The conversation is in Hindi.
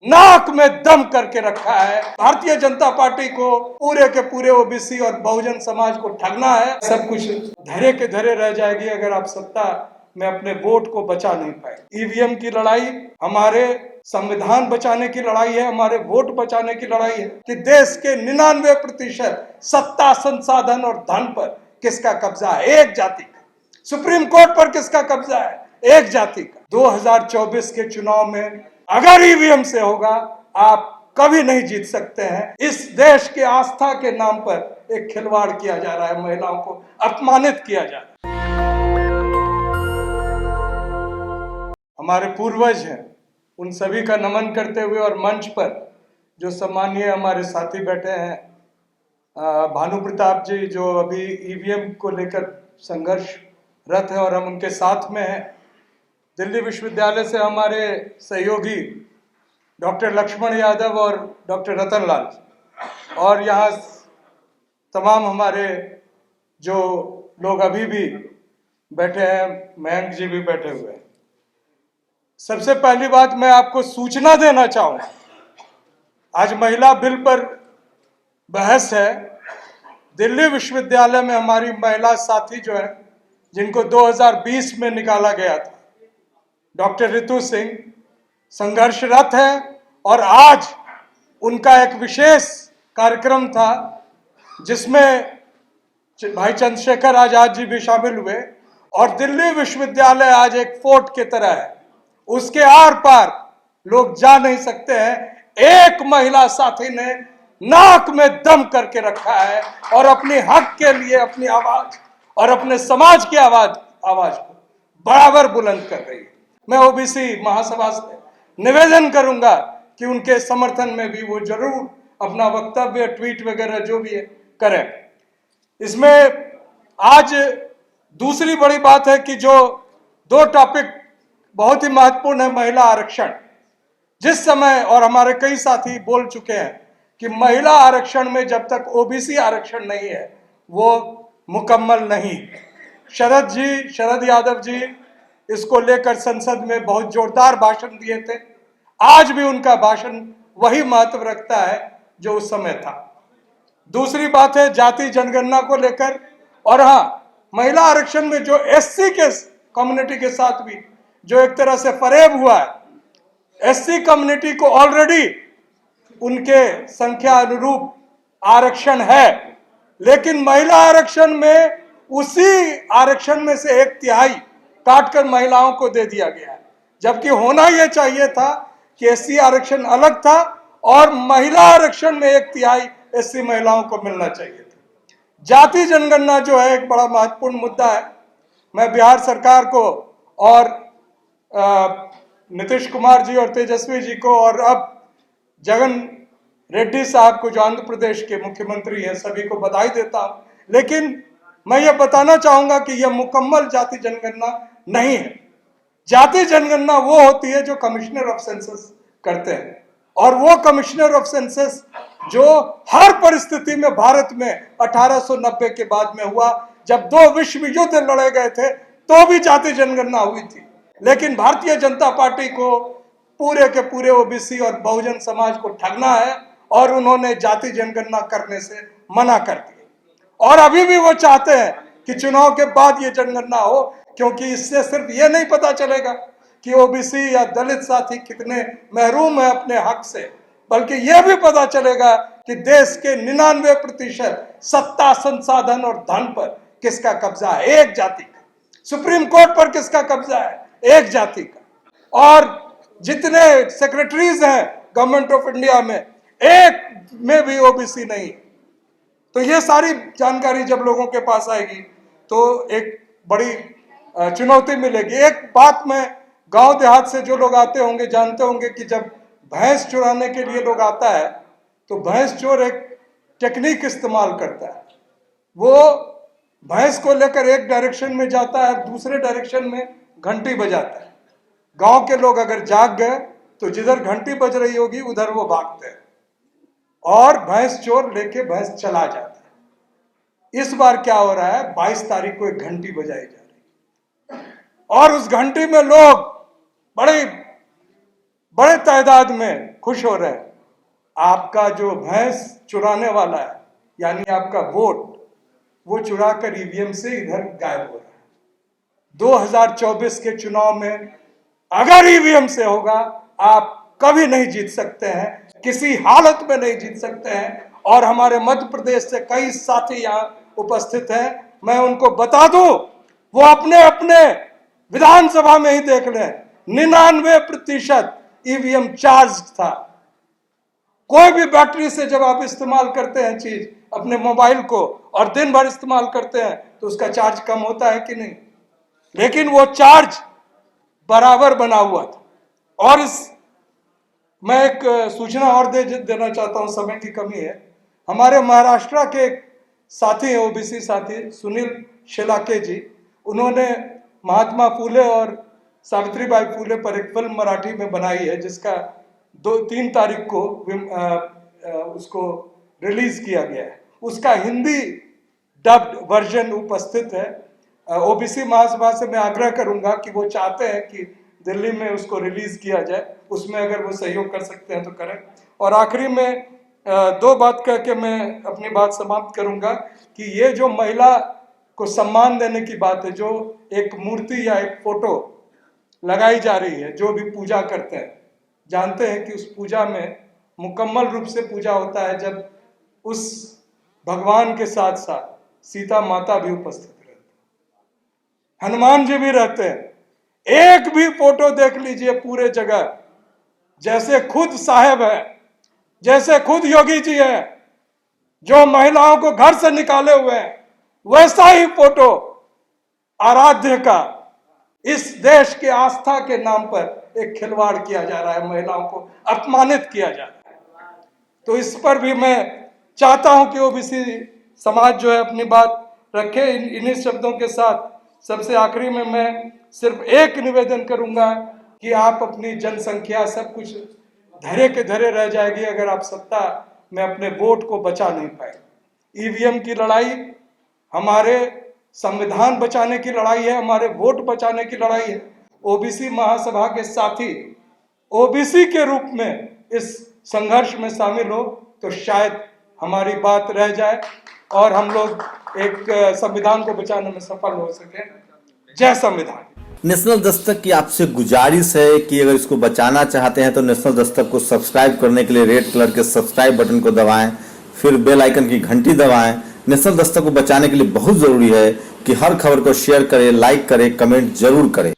नाक में दम करके रखा है। भारतीय जनता पार्टी को पूरे के पूरे ओबीसी और बहुजन समाज को ठगना है। सब कुछ धरे के धरे रह जाएगी अगर आप सत्ता में अपने वोट को बचा नहीं पाए। ईवीएम की लड़ाई हमारे संविधान बचाने की लड़ाई है, हमारे वोट बचाने की लड़ाई है कि देश के 99% सत्ता, संसाधन और धन पर किसका कब्जा है? एक जाति का। सुप्रीम कोर्ट पर किसका कब्जा है? एक जाति का। 2024 के चुनाव में अगर ईवीएम से होगा, आप कभी नहीं जीत सकते हैं। इस देश के आस्था के नाम पर एक खिलवाड़ किया जा रहा है, महिलाओं को अपमानित किया जा रहा है। हमारे पूर्वज हैं, उन सभी का नमन करते हुए और मंच पर जो सम्मानीय हमारे साथी बैठे हैं, भानु प्रताप जी जो अभी ईवीएम को लेकर संघर्षरत है और हम उनके साथ में हैं। दिल्ली विश्वविद्यालय से हमारे सहयोगी डॉक्टर लक्ष्मण यादव और डॉक्टर रतन लाल, और यहाँ तमाम हमारे जो लोग अभी भी बैठे हैं, मयंक जी भी बैठे हुए हैं। सबसे पहली बात मैं आपको सूचना देना चाहूँगा, आज महिला बिल पर बहस है। दिल्ली विश्वविद्यालय में हमारी महिला साथी जो है, जिनको 2020 में निकाला गया था, डॉक्टर रितु सिंह, संघर्षरत है और आज उनका एक विशेष कार्यक्रम था जिसमें भाई चंद्रशेखर आजाद जी भी शामिल हुए। और दिल्ली विश्वविद्यालय आज एक फोर्ट की तरह है, उसके आर पार लोग जा नहीं सकते हैं। एक महिला साथी ने नाक में दम करके रखा है और अपने हक के लिए अपनी आवाज और अपने समाज की आवाज को बराबर बुलंद कर रही है। मैं ओबीसी महासभा से निवेदन करूंगा कि उनके समर्थन में भी वो जरूर अपना वक्तव्य, ट्वीट वगैरह जो भी है करें। इसमें आज दूसरी बड़ी बात है कि जो दो टॉपिक बहुत ही महत्वपूर्ण है, महिला आरक्षण। जिस समय और हमारे कई साथी बोल चुके हैं कि महिला आरक्षण में जब तक ओबीसी आरक्षण नहीं है वो मुकम्मल नहीं। शरद यादव जी इसको लेकर संसद में बहुत जोरदार भाषण दिए थे। आज भी उनका भाषण वही महत्व रखता है जो उस समय था। दूसरी बात है जाति जनगणना को लेकर, और हाँ, महिला आरक्षण में जो एससी के कम्युनिटी के साथ भी जो एक तरह से फरेब हुआ है। एससी कम्युनिटी को ऑलरेडी उनके संख्या अनुरूप आरक्षण है, लेकिन महिला आरक्षण में उसी आरक्षण में से 1/3 काटकर महिलाओं को दे दिया गया है, जबकि होना यह चाहिए था कि एससी आरक्षण अलग था और महिला आरक्षण में 1/3 एससी महिलाओं को मिलना चाहिए था। जाति जनगणना जो है एक बड़ा महत्वपूर्ण मुद्दा है। मैं बिहार सरकार को और नीतीश कुमार जी और तेजस्वी जी को और अब जगन रेड्डी साहब को जो आंध्र प्रदेश के मुख्यमंत्री हैं, सभी को बधाई देता हूं। लेकिन मैं ये बताना चाहूंगा कि यह मुकम्मल जाति जनगणना नहीं है। जाति जनगणना वो होती है जो कमिश्नर ऑफ सेंसस करते हैं, और वो कमिश्नर ऑफ सेंसस जो हर परिस्थिति में भारत में 1890 के बाद में हुआ, जब 2 विश्व युद्ध लड़े गए थे तो भी जाति जनगणना हुई थी। लेकिन भारतीय जनता पार्टी को पूरे के पूरे ओबीसी और बहुजन समाज को ठगना है और उन्होंने जाति जनगणना करने से मना कर दिया। और अभी भी वो चाहते हैं कि चुनाव के बाद ये जनगणना हो, क्योंकि इससे सिर्फ ये नहीं पता चलेगा कि ओबीसी या दलित साथी कितने महरूम है अपने हक से, बल्कि यह भी पता चलेगा कि देश के 99% सत्ता, संसाधन और धन पर किसका कब्जा है? एक जाति का। सुप्रीम कोर्ट पर किसका कब्जा है? एक जाति का। और जितने सेक्रेटरीज हैं गवर्नमेंट ऑफ इंडिया में, एक में भी ओबीसी नहीं। तो ये सारी जानकारी जब लोगों के पास आएगी तो एक बड़ी चुनौती मिलेगी। एक बात में गांव देहात से जो लोग आते होंगे जानते होंगे कि जब भैंस चुराने के लिए लोग आता है तो भैंस चोर एक टेक्निक इस्तेमाल करता है। वो भैंस को लेकर एक डायरेक्शन में जाता है, दूसरे डायरेक्शन में घंटी बजाता है। गांव के लोग अगर जाग गए तो जिधर घंटी बज रही होगी उधर वो भागते हैं और भैंस चोर लेके भैंस चला जाता है। इस बार क्या हो रहा है, 22 तारीख को एक घंटी बजाई जा रही है और उस घंटी में लोग बड़े बड़े तादाद में खुश हो रहे हैं। आपका जो भैंस चुराने वाला है, यानी आपका वोट, वो चुरा कर ईवीएम से इधर गायब हो रहा है। 2024 के चुनाव में अगर ईवीएम से होगा, आप कभी नहीं जीत सकते हैं, किसी हालत में नहीं जीत सकते हैं। और हमारे मध्य प्रदेश से कई साथी यहाँ उपस्थित हैं, मैं उनको बता दूं, वो अपने अपने विधानसभा में ही देख लें, 99% ईवीएम चार्ज था। कोई भी बैटरी से जब आप इस्तेमाल करते हैं चीज अपने मोबाइल को और दिन भर इस्तेमाल करते हैं तो उसका चार्ज कम होता है कि नहीं, लेकिन वो चार्ज बराबर बना हुआ था। और मैं एक सूचना और देना चाहता हूं, समय की कमी है। हमारे महाराष्ट्र के एक साथी हैं, ओबीसी साथी सुनील शेलाके जी, उन्होंने महात्मा फूले और सावित्रीबाई फूले पर एक फिल्म मराठी में बनाई है, जिसका 2-3 तारीख को उसको रिलीज किया गया है। उसका हिंदी डब्ड वर्जन उपस्थित है। ओबीसी महासभा से मैं आग्रह करूंगा कि वो चाहते हैं कि दिल्ली में उसको रिलीज किया जाए, उसमें अगर वो सहयोग कर सकते हैं तो करें। और आखिरी में 2 बात कह के मैं अपनी बात समाप्त करूंगा कि ये जो महिला को सम्मान देने की बात है, जो एक मूर्ति या एक फोटो लगाई जा रही है, जो भी पूजा करते हैं जानते हैं कि उस पूजा में मुकम्मल रूप से पूजा होता है जब उस भगवान के साथ साथ सीता माता भी उपस्थित रहते हैं, हनुमान जी भी रहते हैं। एक भी फोटो देख लीजिए पूरे जगह, जैसे खुद साहेब है, जैसे खुद योगी जी है, जो महिलाओं को घर से निकाले हुए हैं, वैसा ही फोटो आराध्य का इस देश के आस्था के नाम पर एक खिलवाड़ किया जा रहा है, महिलाओं को अपमानित किया जा रहा है। तो इस पर भी मैं चाहता हूं कि ओबीसी समाज जो है अपनी बात रखे। इन्हीं शब्दों के साथ सबसे आखिरी में मैं सिर्फ एक निवेदन करूंगा कि आप अपनी जनसंख्या सब कुछ धरे के धरे रह जाएगी अगर आप सत्ता में अपने वोट को बचा नहीं पाए। ईवीएम की लड़ाई हमारे संविधान बचाने की लड़ाई है, हमारे वोट बचाने की लड़ाई है। ओबीसी महासभा के साथी ओबीसी के रूप में इस संघर्ष में शामिल हो तो शायद हमारी बात रह जाए और हम लोग एक संविधान को बचाने में सफल हो सके। जय संविधान। नेशनल दस्तक की आपसे गुजारिश है कि अगर इसको बचाना चाहते हैं तो नेशनल दस्तक को सब्सक्राइब करने के लिए रेड कलर के सब्सक्राइब बटन को दबाएं, फिर बेल आइकन की घंटी दबाएं। नेशनल दस्तक को बचाने के लिए बहुत जरूरी है कि हर खबर को शेयर करें, लाइक करें, कमेंट जरूर करें।